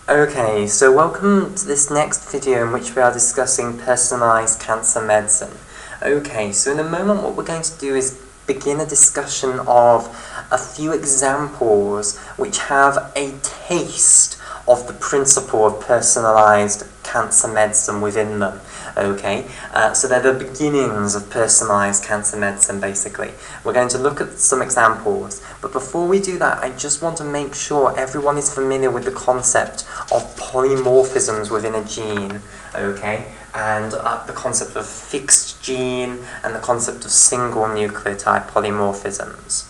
Okay, so welcome to this next video in which we are discussing personalised cancer medicine. Okay, so in a moment what we're going to do is begin a discussion of a few examples which have a taste of the principle of personalised cancer medicine within them. Okay, so they're the beginnings of personalised cancer medicine, basically. We're going to look at some examples, but before we do that, I just want to make sure everyone is familiar with the concept of polymorphisms within a gene, okay, and the concept of fixed gene and the concept of single nucleotide polymorphisms.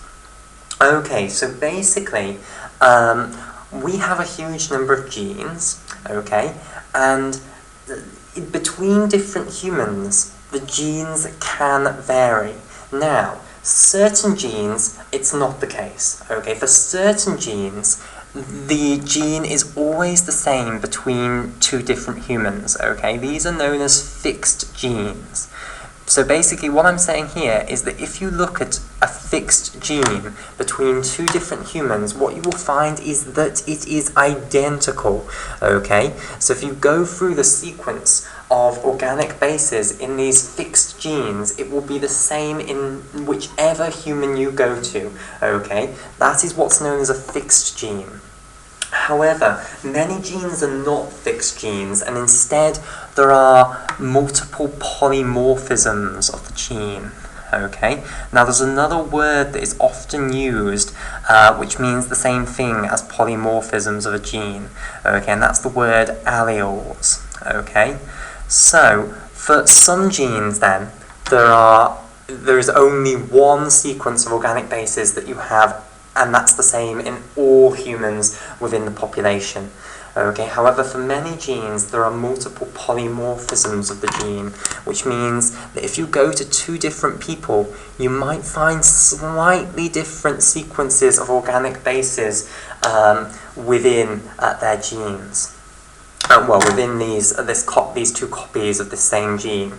Okay, so basically, we have a huge number of genes, okay, and between different humans, the genes can vary. Now, certain genes, it's not the case, okay? For certain genes, the gene is always the same between two different humans, okay? These are known as fixed genes. So basically what I'm saying here is that if you look at a fixed gene between two different humans, what you will find is that it is identical, okay? So if you go through the sequence of organic bases in these fixed genes, it will be the same in whichever human you go to, okay? That is what's known as a fixed gene. However, many genes are not fixed genes, and instead there are multiple polymorphisms of the gene. Okay, now there's another word that is often used which means the same thing as polymorphisms of a gene. Okay, and that's the word alleles. Okay, so for some genes then, there is only one sequence of organic bases that you have, and that's the same in all humans within the population. Okay, however, for many genes, there are multiple polymorphisms of the gene, which means that if you go to two different people, you might find slightly different sequences of organic bases within their genes. Within these two copies of the same gene.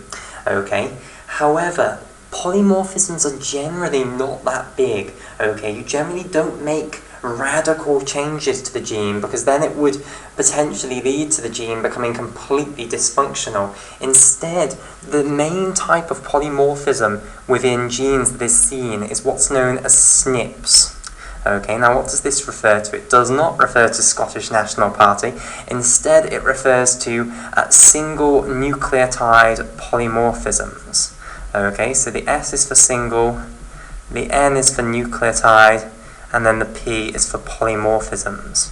Okay, however, polymorphisms are generally not that big, okay? You generally don't make radical changes to the gene because then it would potentially lead to the gene becoming completely dysfunctional. Instead, the main type of polymorphism within genes that is seen is what's known as SNPs. Okay, now what does this refer to? It does not refer to Scottish National Party. Instead, it refers to single nucleotide polymorphisms. Okay, so the S is for single, the N is for nucleotide, and then the P is for polymorphisms.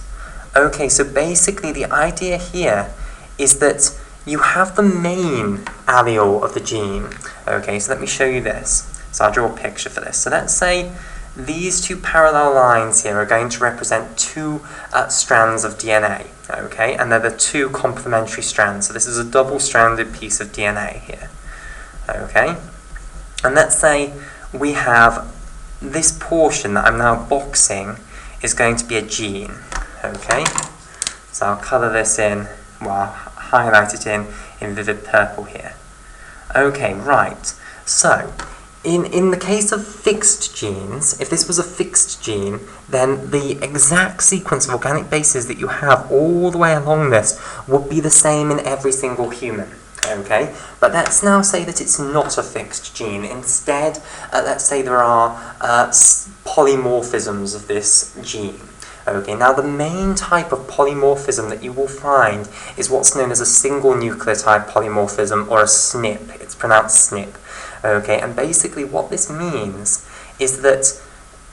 Okay, so basically the idea here is that you have the main allele of the gene. Okay, so let me show you this. So I'll draw a picture for this. So let's say these two parallel lines here are going to represent two strands of DNA. Okay, and they're the two complementary strands. So this is a double-stranded piece of DNA here. Okay, and let's say we have this portion that I'm now boxing is going to be a gene. Okay, so I'll colour this in, well, highlight it in vivid purple here. Okay, right, so in the case of fixed genes, if this was a fixed gene, then the exact sequence of organic bases that you have all the way along this would be the same in every single human. Okay, but let's now say that it's not a fixed gene. Instead, let's say there are polymorphisms of this gene. Okay, now the main type of polymorphism that you will find is what's known as a single nucleotide polymorphism, or a SNP. It's pronounced SNP. Okay, and basically what this means is that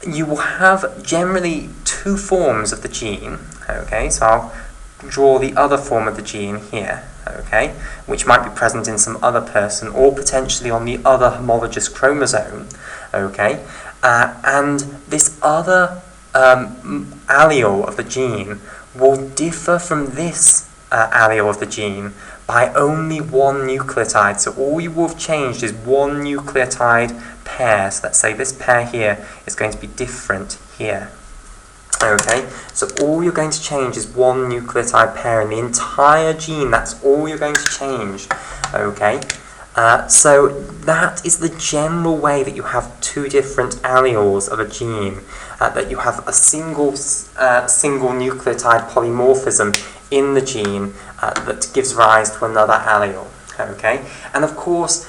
you will have generally two forms of the gene. Okay, so I'll draw the other form of the gene here, okay, which might be present in some other person or potentially on the other homologous chromosome, okay, and this other allele of the gene will differ from this allele of the gene by only one nucleotide. So all you will have changed is one nucleotide pair. So let's say this pair here is going to be different here. Okay, so all you're going to change is one nucleotide pair in the entire gene. That's all you're going to change. Okay, So that is the general way that you have two different alleles of a gene, that you have a single nucleotide polymorphism in the gene that gives rise to another allele. Okay, and of course,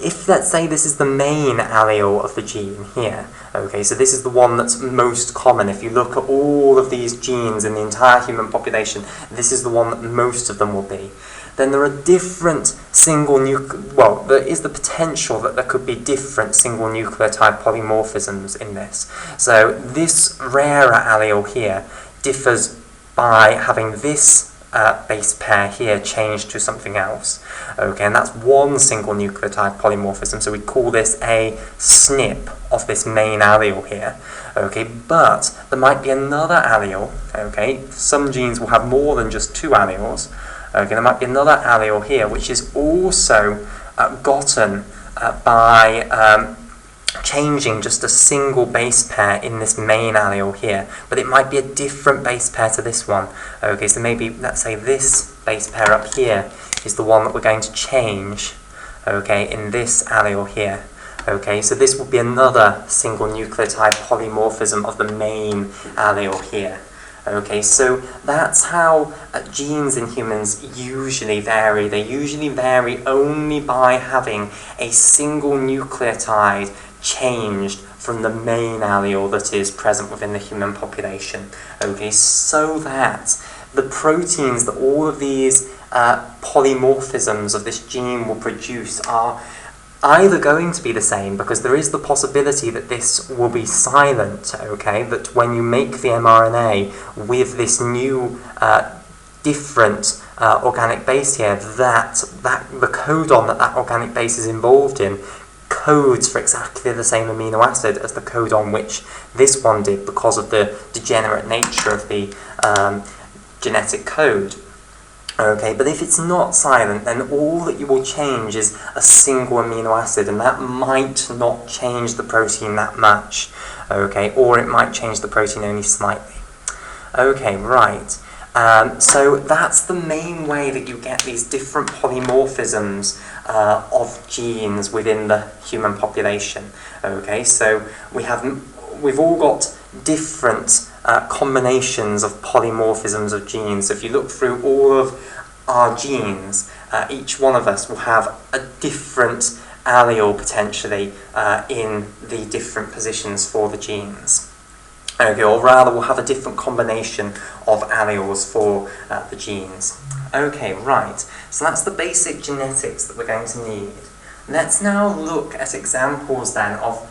if let's say this is the main allele of the gene here, okay, so this is the one that's most common. If you look at all of these genes in the entire human population, this is the one that most of them will be. Then there are different there is the potential that there could be different single nucleotide polymorphisms in this. So this rarer allele here differs by having this base pair here changed to something else. Okay, and that's one single nucleotide polymorphism, so we call this a SNP of this main allele here. Okay, but there might be another allele. Okay, some genes will have more than just two alleles. Okay, there might be another allele here which is also gotten by changing just a single base pair in this main allele here, but it might be a different base pair to this one. Okay, so maybe let's say this base pair up here is the one that we're going to change, okay, in this allele here. Okay, so this will be another single nucleotide polymorphism of the main allele here. Okay, so that's how genes in humans usually vary. They usually vary only by having a single nucleotide changed from the main allele that is present within the human population. Okay, so that the proteins that all of these polymorphisms of this gene will produce are either going to be the same, because there is the possibility that this will be silent, okay, that when you make the mRNA with this new different organic base here, that the codon that organic base is involved in codes for exactly the same amino acid as the codon which this one did, because of the degenerate nature of the genetic code. Okay, but if it's not silent, then all that you will change is a single amino acid, and that might not change the protein that much. Okay, or it might change the protein only slightly. Okay, right. So that's the main way that you get these different polymorphisms of genes within the human population. Okay, so we've all got different combinations of polymorphisms of genes. So if you look through all of our genes, each one of us will have a different allele potentially in the different positions for the genes. Okay, or rather we'll have a different combination of alleles for the genes. Okay, right, so that's the basic genetics that we're going to need. Let's now look at examples then of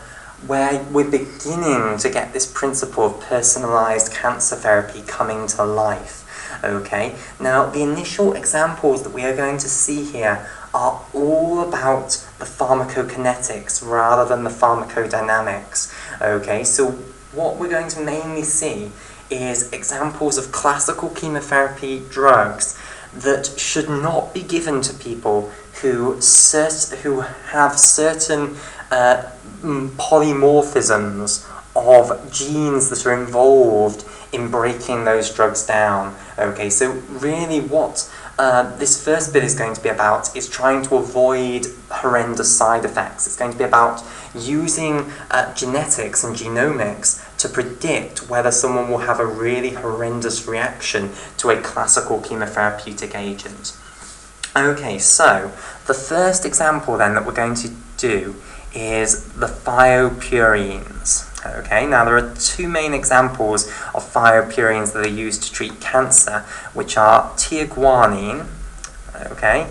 where we're beginning to get this principle of personalised cancer therapy coming to life. Okay, now the initial examples that we are going to see here are all about the pharmacokinetics rather than the pharmacodynamics. Okay, so what we're going to mainly see is examples of classical chemotherapy drugs that should not be given to people who have certain polymorphisms of genes that are involved in breaking those drugs down. Okay, so really what this first bit is going to be about is trying to avoid horrendous side effects. It's going to be about using genetics and genomics to predict whether someone will have a really horrendous reaction to a classical chemotherapeutic agent. Okay, so the first example then that we're going to do is the thiopurines. Okay, now there are two main examples of thiopurines that are used to treat cancer, which are thiaguanine, okay,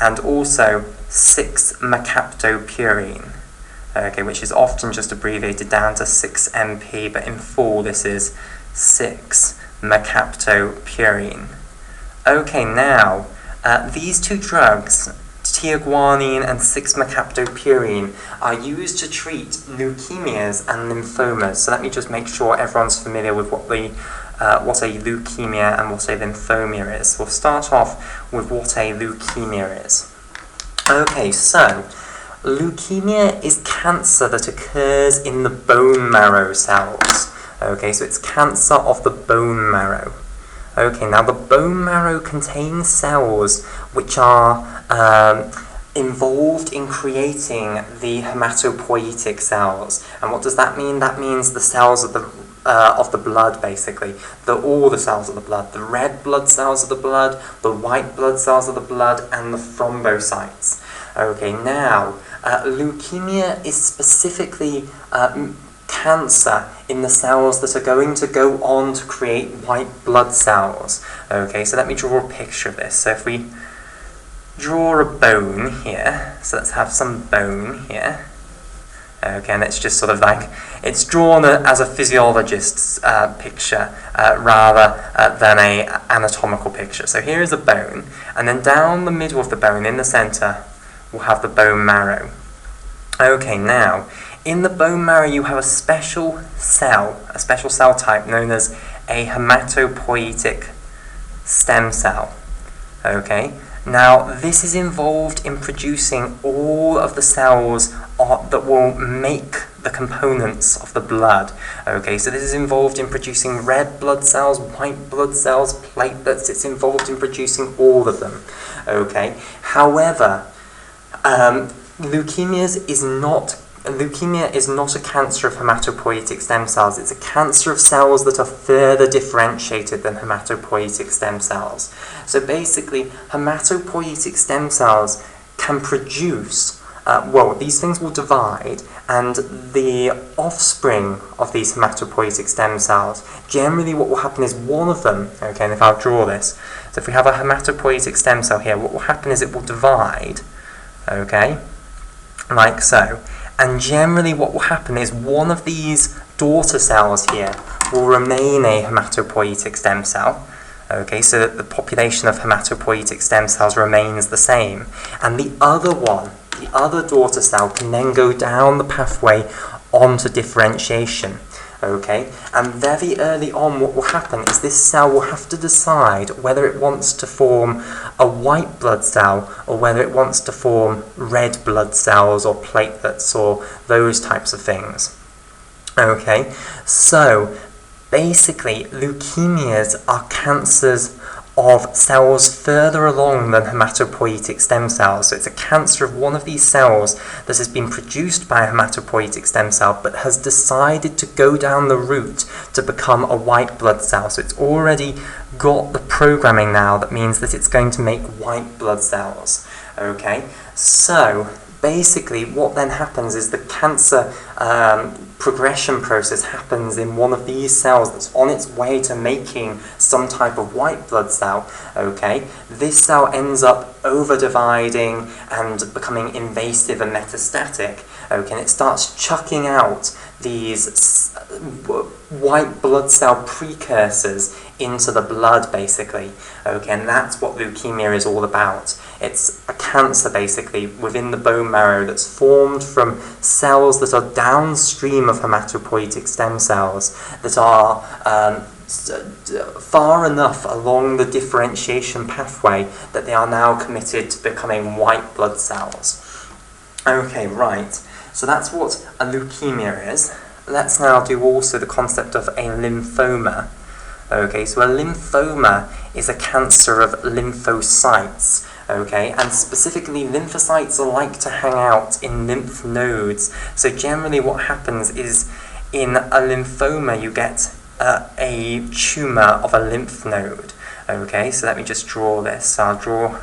and also 6-mercaptopurine, okay, which is often just abbreviated down to 6-MP, but in full this is 6-mercaptopurine. Okay, now these two drugs, thiaguanine and 6-mercaptopurine, are used to treat leukemias and lymphomas. So let me just make sure everyone's familiar with what a leukemia and what a lymphoma is. We'll start off with what a leukemia is. Okay, so leukemia is cancer that occurs in the bone marrow cells. Okay, so it's cancer of the bone marrow. Okay, now the bone marrow contains cells which are involved in creating the hematopoietic cells. And what does that mean? That means the cells of the blood, basically. All the cells of the blood. The red blood cells of the blood, the white blood cells of the blood, and the thrombocytes. Okay, now, leukemia is specifically cancer in the cells that are going to go on to create white blood cells. Okay, so let me draw a picture of this. So if we draw a bone here, so let's have some bone here. Okay, and it's just sort of like, it's drawn as a physiologist's picture rather than an anatomical picture. So here is a bone, and then down the middle of the bone, in the centre, we'll have the bone marrow. Okay, now, in the bone marrow you have a special cell type known as a hematopoietic stem cell. Okay, now this is involved in producing all of the cells that will make the components of the blood. Okay, so this is involved in producing red blood cells, white blood cells, platelets. It's involved in producing all of them. Okay, however, leukemia is not a cancer of hematopoietic stem cells. It's a cancer of cells that are further differentiated than hematopoietic stem cells. So basically, hematopoietic stem cells can produce, these things will divide, and the offspring of these hematopoietic stem cells, generally what will happen is one of them, okay, and if I'll draw this, so if we have a hematopoietic stem cell here, what will happen is it will divide, okay, like so. And generally what will happen is one of these daughter cells here will remain a hematopoietic stem cell. Okay, so that the population of hematopoietic stem cells remains the same. And the other one, the other daughter cell, can then go down the pathway onto differentiation. Okay, and very early on what will happen is this cell will have to decide whether it wants to form a white blood cell or whether it wants to form red blood cells or platelets or those types of things. Okay, so basically leukemias are cancers of cells further along than hematopoietic stem cells. So it's a cancer of one of these cells that has been produced by a hematopoietic stem cell but has decided to go down the route to become a white blood cell. So it's already got the programming now that means that it's going to make white blood cells. Okay, so basically what then happens is the cancer progression process happens in one of these cells that's on its way to making some type of white blood cell. Okay, this cell ends up over-dividing and becoming invasive and metastatic. Okay, and it starts chucking out these white blood cell precursors into the blood, basically. Okay, and that's what leukemia is all about. It's a cancer, basically, within the bone marrow that's formed from cells that are downstream of hematopoietic stem cells that are far enough along the differentiation pathway that they are now committed to becoming white blood cells. Okay, right. So that's what a leukemia is. Let's now do also the concept of a lymphoma. Okay, so a lymphoma is a cancer of lymphocytes. Okay, and specifically lymphocytes like to hang out in lymph nodes. So generally what happens is in a lymphoma you get a tumour of a lymph node. Okay, so let me just draw this. So I'll draw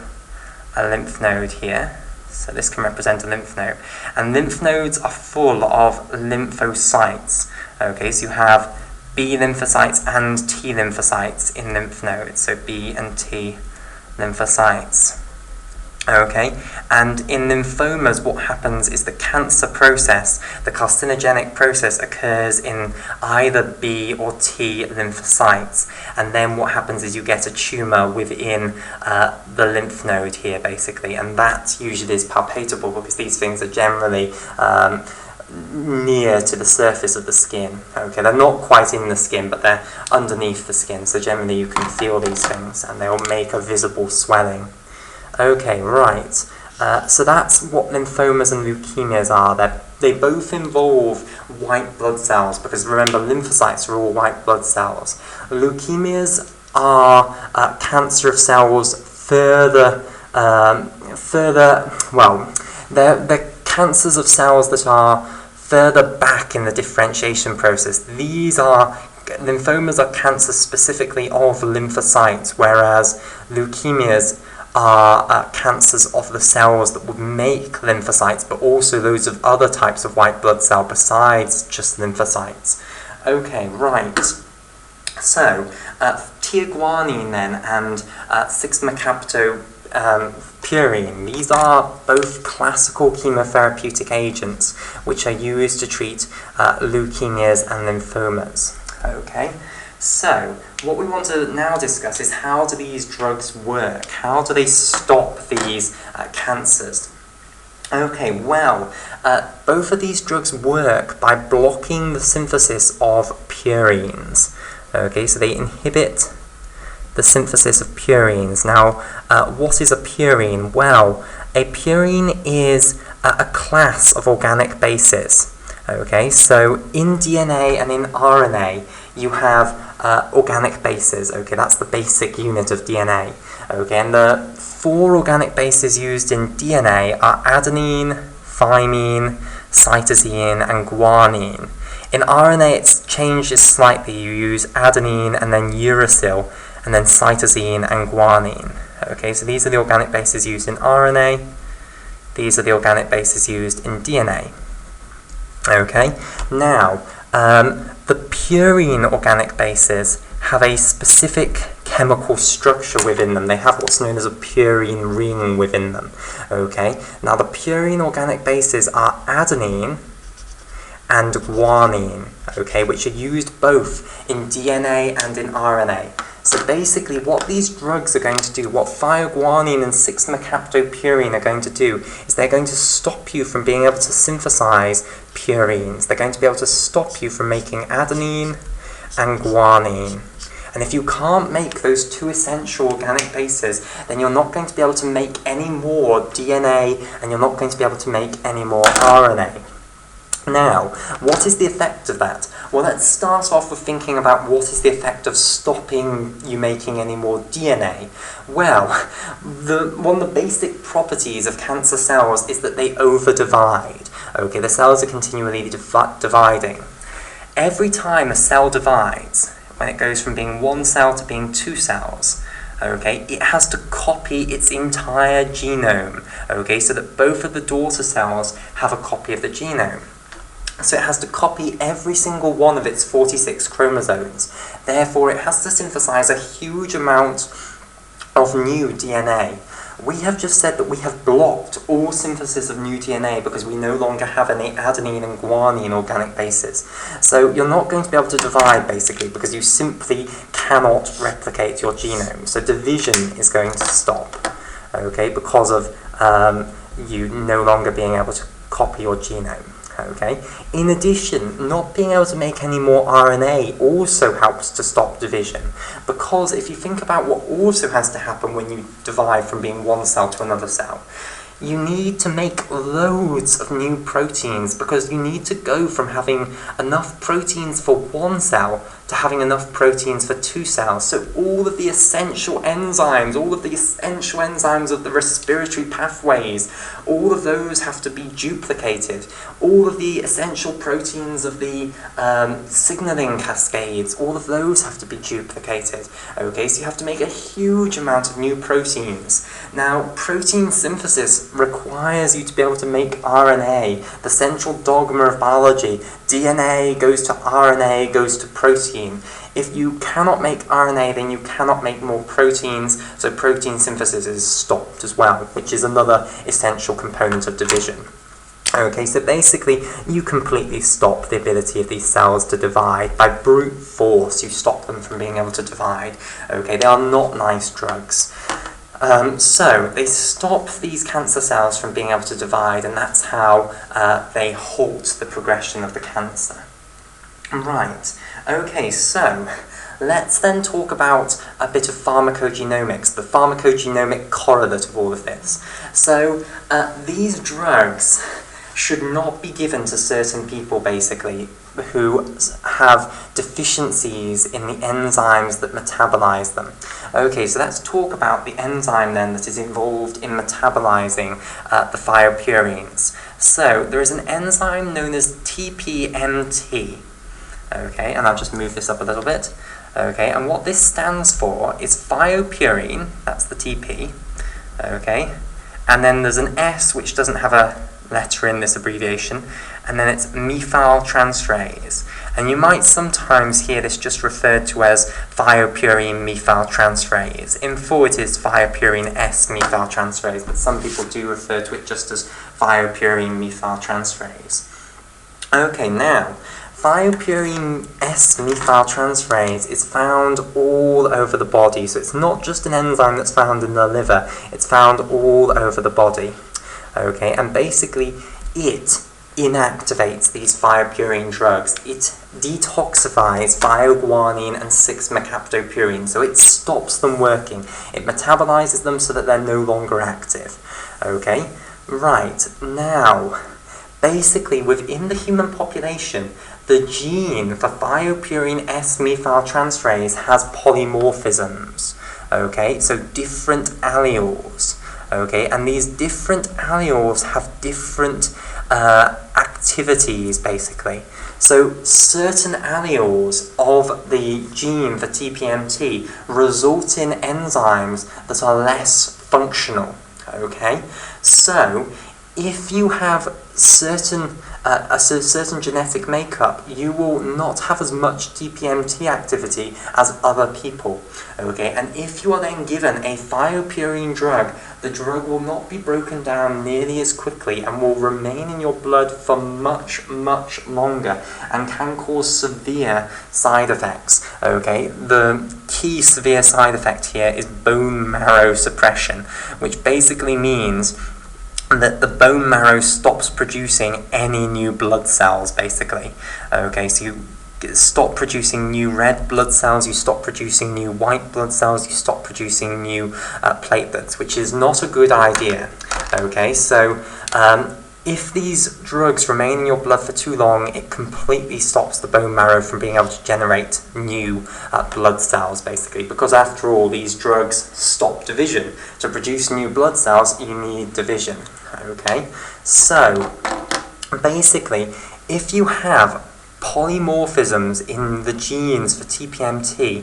a lymph node here. So this can represent a lymph node. And lymph nodes are full of lymphocytes. Okay, so you have B lymphocytes and T lymphocytes in lymph nodes. So B and T lymphocytes. Okay, and in lymphomas what happens is the cancer process, the carcinogenic process, occurs in either B or T lymphocytes, and then what happens is you get a tumour within the lymph node here, basically, and that usually is palpatable because these things are generally near to the surface of the skin. Okay, they're not quite in the skin, but they're underneath the skin, so generally you can feel these things and they'll make a visible swelling. Okay, right. So that's what lymphomas and leukemias are. They both involve white blood cells, because remember, lymphocytes are all white blood cells. Leukemias are cancer of cells further they're cancers of cells that are further back in the differentiation process. Lymphomas are cancers specifically of lymphocytes, whereas leukemias are cancers of the cells that would make lymphocytes, but also those of other types of white blood cell besides just lymphocytes. Okay, right. So, thiopurine then and 6-mercaptopurine, these are both classical chemotherapeutic agents which are used to treat leukemias and lymphomas. Okay, so what we want to now discuss is how do these drugs work? How do they stop these cancers? Okay, well, both of these drugs work by blocking the synthesis of purines. Okay, so they inhibit the synthesis of purines. Now, what is a purine? Well, a purine is a class of organic bases. Okay, so in DNA and in RNA, you have organic bases. Okay, that's the basic unit of DNA. Okay, and the 4 organic bases used in DNA are adenine, thymine, cytosine, and guanine. In RNA, it changes slightly. You use adenine and then uracil, and then cytosine and guanine. Okay, so these are the organic bases used in RNA. These are the organic bases used in DNA. Okay, now, the purine organic bases have a specific chemical structure within them. They have what's known as a purine ring within them. Okay, now the purine organic bases are adenine and guanine, okay, which are used both in DNA and in RNA. So basically what these drugs are going to do, what thioguanine and 6-mercaptopurine are going to do, is they're going to stop you from being able to synthesize purines. They're going to be able to stop you from making adenine and guanine. And if you can't make those 2 essential organic bases, then you're not going to be able to make any more DNA, and you're not going to be able to make any more RNA. Now, what is the effect of that? Well, let's start off with thinking about what is the effect of stopping you making any more DNA. Well, one of the basic properties of cancer cells is that they over-divide. Okay, the cells are continually dividing. Every time a cell divides, when it goes from being 1 cell to being 2 cells, okay, it has to copy its entire genome, okay, so that both of the daughter cells have a copy of the genome. So it has to copy every single one of its 46 chromosomes. Therefore, it has to synthesize a huge amount of new DNA. We have just said that we have blocked all synthesis of new DNA because we no longer have any adenine and guanine organic bases. So you're not going to be able to divide, basically, because you simply cannot replicate your genome. So division is going to stop, okay, because of you no longer being able to copy your genome. Okay. In addition, not being able to make any more RNA also helps to stop division, because if you think about what also has to happen when you divide from being 1 cell to another cell, you need to make loads of new proteins, because you need to go from having enough proteins for 1 cell to having enough proteins for 2 cells. So all of the essential enzymes, of the respiratory pathways, all of those have to be duplicated. All of the essential proteins of the signaling cascades, all of those have to be duplicated. Okay, so you have to make a huge amount of new proteins. Now, protein synthesis requires you to be able to make RNA, the central dogma of biology. DNA goes to RNA, goes to protein. If you cannot make RNA, then you cannot make more proteins, so protein synthesis is stopped as well, which is another essential component of division. Okay, so basically you completely stop the ability of these cells to divide. By brute force, you stop them from being able to divide. Okay, they are not nice drugs. So they stop these cancer cells from being able to divide, and that's how they halt the progression of the cancer. Right, okay, so let's then talk about a bit of pharmacogenomics, the pharmacogenomic correlate of all of this. So these drugs should not be given to certain people, basically. who have deficiencies in the enzymes that metabolize them. Okay, so let's talk about the enzyme then that is involved in metabolizing the thiopurines. So there is an enzyme known as TPMT. Okay, and I'll just move this up a little bit. Okay, and what this stands for is thiopurine, that's the TP, okay, and then there's an S which doesn't have a letter in this abbreviation, and then it's methyltransferase. And you might sometimes hear this just referred to as thiopurine methyltransferase. In full it is thiopurine S methyltransferase, but some people do refer to it just as thiopurine methyltransferase. Okay, now, thiopurine S methyltransferase is found all over the body, so it's not just an enzyme that's found in the liver, it's found all over the body. Okay, and basically it inactivates these thiopurine drugs. It detoxifies thioguanine and 6-mercaptopurine, so it stops them working. It metabolizes them so that they're no longer active. Okay, right, now, basically within the human population, the gene for thiopurine S methyltransferase has polymorphisms. Okay, so different alleles. Okay, and these different alleles have different activities, basically. So certain alleles of the gene for TPMT result in enzymes that are less functional. Okay, so if you have a certain genetic makeup, you will not have as much TPMT activity as other people. Okay, and if you are then given a thiopurine drug, the drug will not be broken down nearly as quickly and will remain in your blood for much, much longer and can cause severe side effects. Okay, the key severe side effect here is bone marrow suppression, which basically means that the bone marrow stops producing any new blood cells, basically. Okay, so you stop producing new red blood cells, you stop producing new white blood cells, you stop producing new platelets, which is not a good idea. Okay, so if these drugs remain in your blood for too long, it completely stops the bone marrow from being able to generate new blood cells, basically, because after all, these drugs stop division. To produce new blood cells, you need division. Okay, so basically, if you have polymorphisms in the genes for TPMT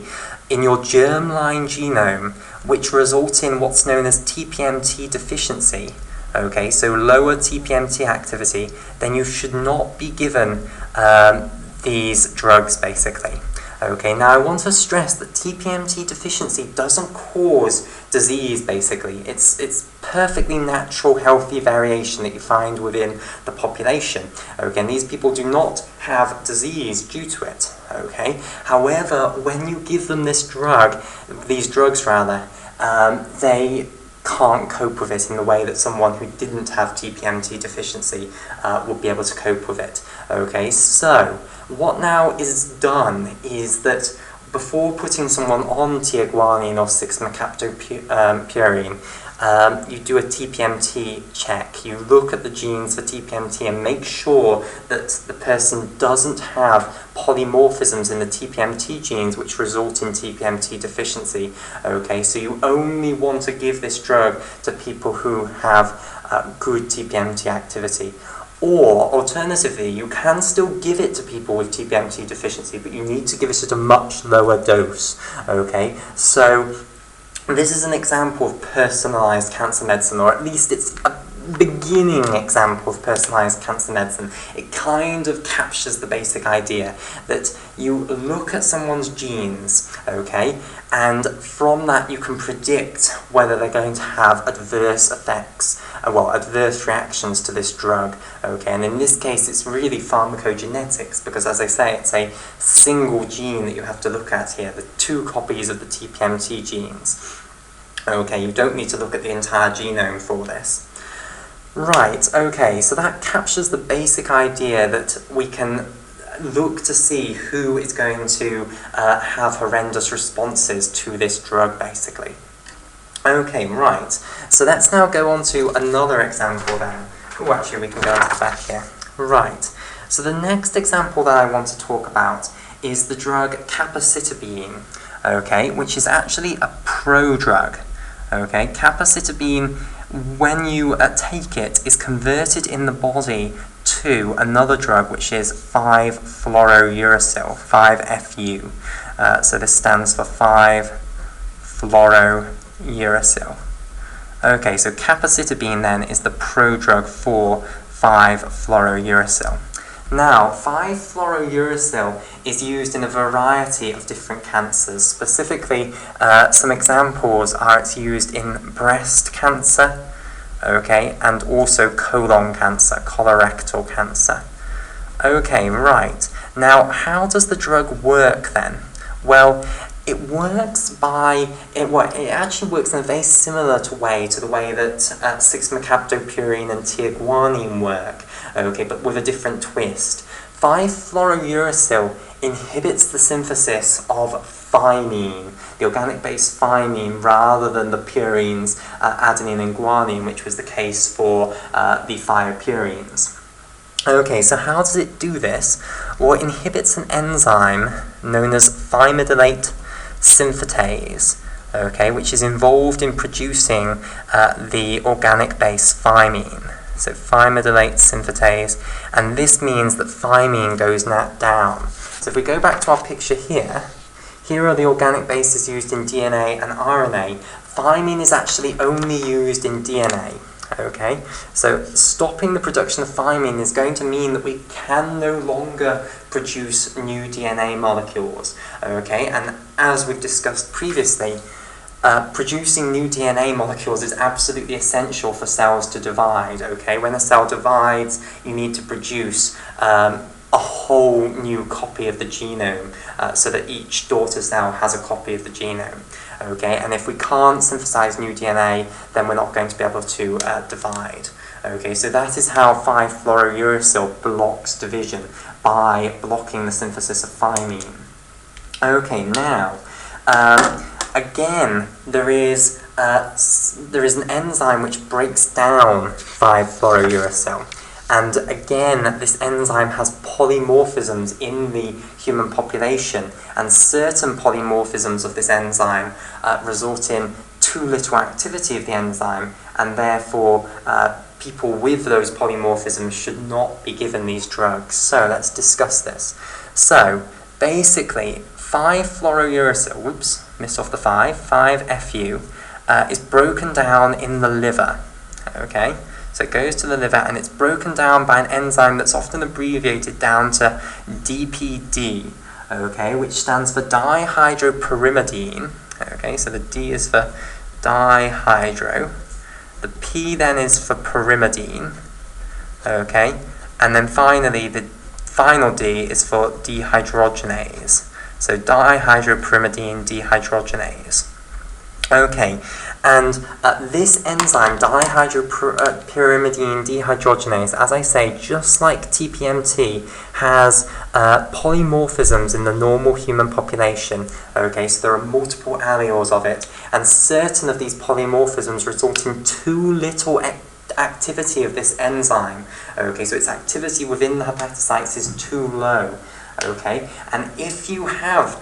in your germline genome, which result in what's known as TPMT deficiency, okay, so lower TPMT activity, then you should not be given these drugs, basically. Okay, now I want to stress that TPMT deficiency doesn't cause disease, basically. It's perfectly natural, healthy variation that you find within the population. Okay, and these people do not have disease due to it. Okay, however, when you give them these drugs, they can't cope with it in the way that someone who didn't have TPMT deficiency would be able to cope with it. Okay, so what now is done is that before putting someone on thiopurine or 6-mercaptopurine, you do a TPMT check. You look at the genes for TPMT and make sure that the person doesn't have polymorphisms in the TPMT genes which result in TPMT deficiency. Okay, so you only want to give this drug to people who have good TPMT activity. Or, alternatively, you can still give it to people with TPMT deficiency, but you need to give it at a much lower dose. Okay, so this is an example of personalised cancer medicine, or at least it's a beginning example of personalised cancer medicine. It kind of captures the basic idea that you look at someone's genes, okay, and from that you can predict whether they're going to have adverse effects, adverse reactions to this drug, okay, and in this case it's really pharmacogenetics, because as I say, it's a single gene that you have to look at here, the 2 copies of the TPMT genes. Okay, you don't need to look at the entire genome for this. Right, okay, so that captures the basic idea that we can look to see who is going to have horrendous responses to this drug, basically. Okay, right, so let's now go on to another example then. Oh, actually, we can go into the back here. Right, So the next example that I want to talk about is the drug capecitabine, okay, which is actually a prodrug. Okay, capecitabine, when you take it, is converted in the body to another drug, which is 5-fluorouracil, 5-FU. So this stands for 5-fluorouracil. Okay, so capecitabine then is the prodrug for 5-fluorouracil. Now, 5-fluorouracil is used in a variety of different cancers. Specifically, some examples are it's used in breast cancer, okay, and also colon cancer, colorectal cancer. Okay, right. Now, how does the drug work then? Well, it works it actually works in a very similar way to the way that 6-mercaptopurine and thiopurines work, okay, but with a different twist. 5-fluorouracil inhibits the synthesis of thymine, the organic base thymine, rather than the purines, adenine and guanine, which was the case for the thiopurines. Okay, so how does it do this? Well, it inhibits an enzyme known as thymidylate synthetase, okay, which is involved in producing the organic base thymine. So thymidylate synthetase, and this means that thymine goes down. So if we go back to our picture here are the organic bases used in DNA and RNA. Thymine is actually only used in DNA. Okay, so stopping the production of thymine is going to mean that we can no longer produce new DNA molecules. Okay, and as we've discussed previously, producing new DNA molecules is absolutely essential for cells to divide. Okay, when a cell divides, you need to produce a whole new copy of the genome so that each daughter cell has a copy of the genome. Okay, and if we can't synthesize new DNA, then we're not going to be able to divide. Okay, so that is how 5-fluorouracil blocks division, by blocking the synthesis of thymine. Okay, now, again, there is an enzyme which breaks down 5-fluorouracil. And again, this enzyme has polymorphisms in the human population, and certain polymorphisms of this enzyme result in too little activity of the enzyme, and therefore people with those polymorphisms should not be given these drugs. So let's discuss this. So basically, 5-fluorouracil, whoops, missed off the 5-FU, is broken down in the liver, okay? So it goes to the liver and it's broken down by an enzyme that's often abbreviated down to DPD, okay, which stands for dihydropyrimidine. Okay, so the D is for dihydro, the P then is for pyrimidine, okay, and then finally the final D is for dehydrogenase. So dihydropyrimidine dehydrogenase. Okay, and this enzyme, dihydropyrimidine dehydrogenase, as I say, just like TPMT, has polymorphisms in the normal human population. Okay, so there are multiple alleles of it, and certain of these polymorphisms result in too little activity of this enzyme. Okay, so its activity within the hepatocytes is too low. Okay, and if you have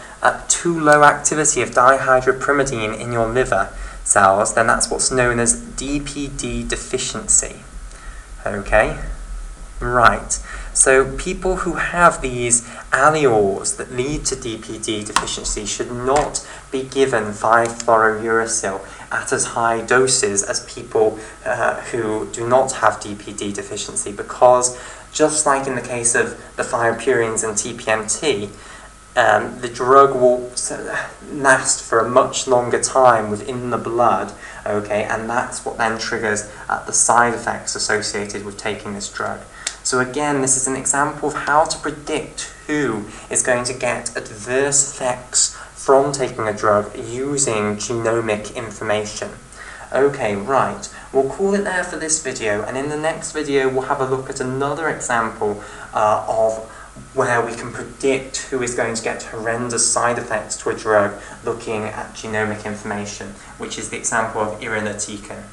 too low activity of dihydropyrimidine in your liver cells, then that's what's known as DPD deficiency. Okay, right. So people who have these alleles that lead to DPD deficiency should not be given 5-fluorouracil at as high doses as people who do not have DPD deficiency, because just like in the case of the thiopurines and TPMT, the drug will last for a much longer time within the blood, okay, and that's what then triggers the side effects associated with taking this drug. So again, this is an example of how to predict who is going to get adverse effects from taking a drug using genomic information. Okay, right, we'll call it there for this video, and in the next video we'll have a look at another example of where we can predict who is going to get horrendous side effects to a drug looking at genomic information, which is the example of irinotecan.